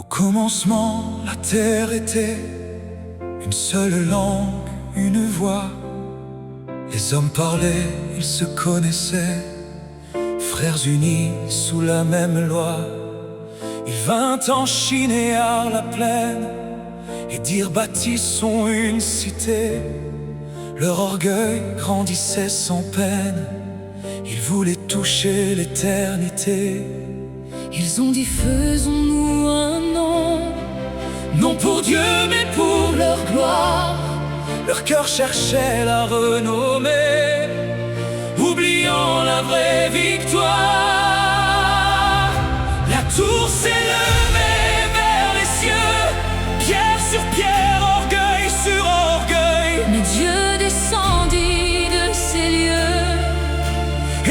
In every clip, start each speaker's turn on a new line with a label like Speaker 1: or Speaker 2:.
Speaker 1: Au commencement, la terre était une seule langue, une voix. Les hommes parlaient, ils se connaissaient, frères unis sous la même loi. Il vint en Chine et à la plaine, et dire bâtissons une cité. Leur orgueil grandissait sans peine, ils voulaient toucher l'éternité.
Speaker 2: Ils ont dit faisons-nous un nom,
Speaker 1: Non pour Dieu mais pour
Speaker 2: leur gloire.
Speaker 1: leur cœur cherchait la renommée, oubliant la vraie victoire. La tour s'est levée vers les cieux, pierre sur pierre, orgueil sur orgueil.
Speaker 2: Mais Dieu descendit de ces lieux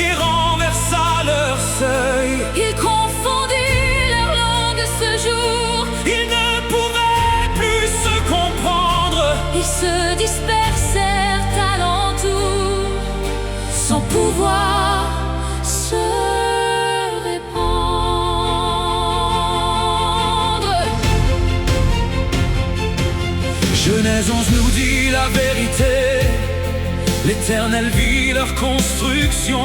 Speaker 1: Et renversa leur seuil.
Speaker 2: Il confondit leur langue ce jour.
Speaker 1: Ils ne pouvaient plus se comprendre.
Speaker 2: Ils se dispersèrent alentour, sans pouvoir se répandre.
Speaker 1: Genèse 11 nous dit la vérité, l'Éternel vit leur construction.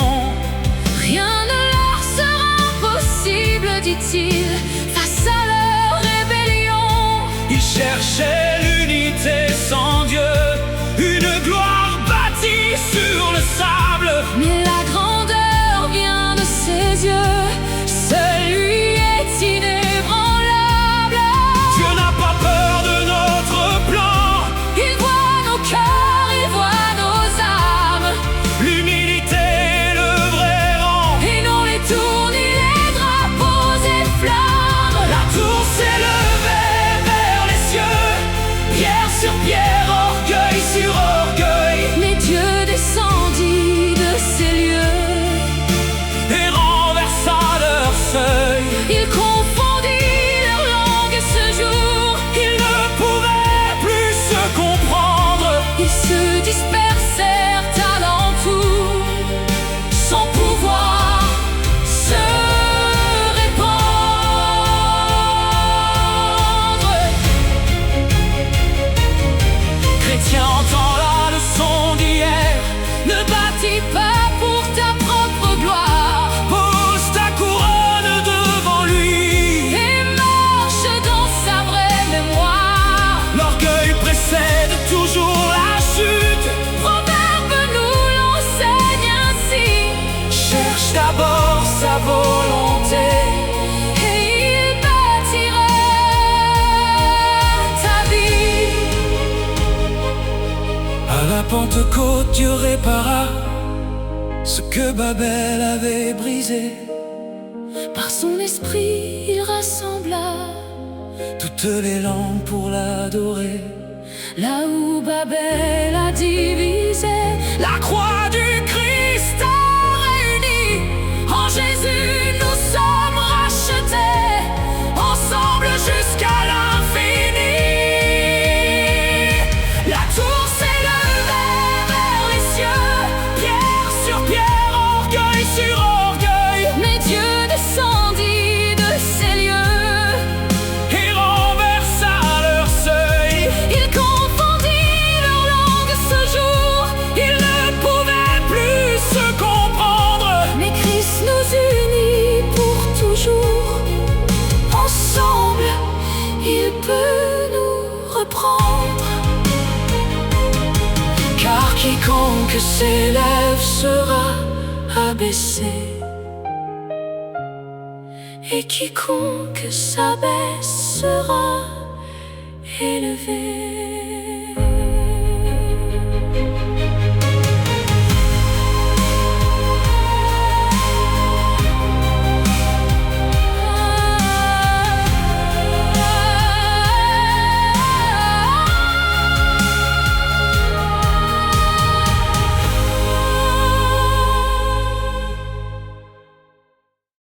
Speaker 2: Rien ne leur sera impossible, dit-il, face à leur rébellion.
Speaker 1: Ils cherchaient l'unité sans Dieu, une gloire bâtie sur le sable.
Speaker 2: Mais la grandeur vient de ses yeux, celui est inébranlable.
Speaker 1: Dieu n'a pas peur de notre plan,
Speaker 2: Il voit nos cœurs, il voit nos âmes,
Speaker 1: l'humilité est le vrai rang.
Speaker 2: et non les tours ni les drapeaux et flammes.
Speaker 1: La tour s'est levée vers les cieux, pierre sur pierre, orgueil sur orgueil.
Speaker 2: Mais Dieu descendit de ces lieux,
Speaker 1: Et renversa leur seuil.
Speaker 2: il confondit leur langue ce jour.
Speaker 1: Ils ne pouvaient plus se comprendre.
Speaker 2: Ils se dispersèrent alentour, sans pouvoir se répandre.
Speaker 1: Chrétien, entends la leçon d'hier.
Speaker 2: Ne bâtis pas pour ta propre gloire,
Speaker 1: Pose ta couronne devant lui.
Speaker 2: et marche dans sa vraie mémoire.
Speaker 1: L'orgueil précède toujours la chute.
Speaker 2: Proverbe nous l'enseigne ainsi,
Speaker 1: Cherche d'abord sa volonté.
Speaker 2: et il bâtira ta vie.
Speaker 1: À la Pentecôte, Dieu répara ce que Babel avait brisé.
Speaker 2: Par son esprit, il rassembla
Speaker 1: Toutes les langues pour l'adorer.
Speaker 2: là où Babel a divisé.
Speaker 1: La croix du Christ a réuni.
Speaker 2: En Jésus, nous sommes rachetés, ensemble jusqu'à l'infini.
Speaker 1: La tour s'est levée vers les cieux, pierre sur pierre, orgueil sur orgueil.
Speaker 2: Mais Dieu descendit de ces lieux,
Speaker 1: Et renversa leur seuil.
Speaker 2: il confondit leur langue ce jour.
Speaker 1: Ils ne pouvaient plus se comprendre.
Speaker 2: Mais Christ nous unit pour toujours. Ensemble, il peut nous reprendre.
Speaker 1: Car quiconque s'élève sera abaissé,
Speaker 2: Et quiconque s'abaisse sera élevé.